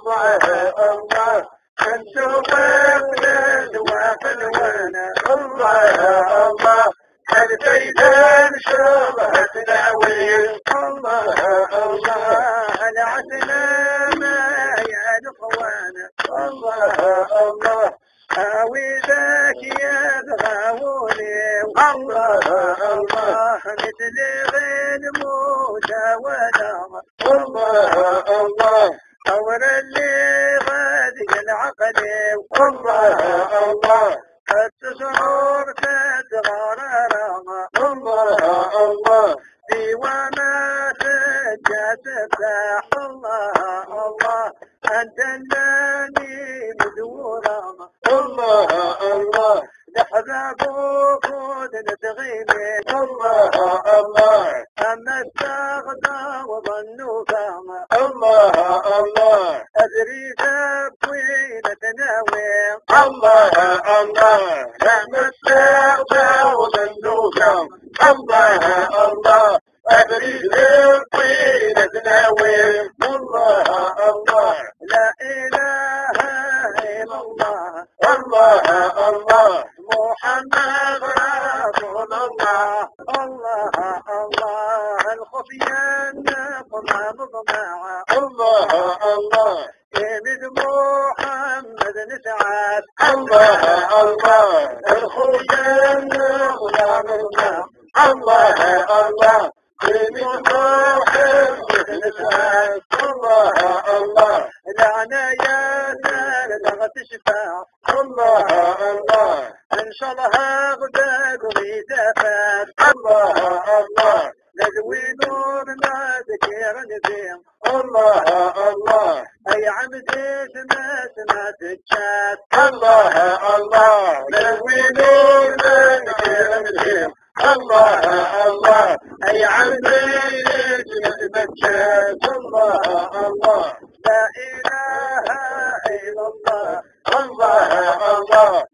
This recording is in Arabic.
الله الله نشوف الوافل وانا الله الله الفيدان شربها تناويل الله الله العسنا ما يا الاخوانا الله الله هاوي ذاك يا بغاولي الله الله مثل غير موسى ولا الله الله ثور اللي غادي العقل الله الله التسرور تدغرر الله الله ديوانات الجسد الله الله أنت الذي مدورا الله الله لحبابك نتغيبي الله الله أما استغدى وظنوا فاما الله الله أدري تبوين تناوي الله الله أما استغدى وظنوا فاما الله الله أدري تبوين تناوي الله الله لا إله إلا الله الله الله محمد رسول الله الله الله الخفيان قمع مضمع الله الله إمد محمد نسعد الله الله الخفيان قمع مضمع الله الله إمد محمد نسعد الله الله لعنا يا لغة الشفاء الله الله إن شاء الله غدا قضي تفات الله الله ندوي نورنا ذكر نزيم الله الله أي عمدي سمعت الشات الله الله ندوي نورنا ذكر نزيم الله الله أي عمدي سمعت الشات الله الله لا إله إلا الله الله الله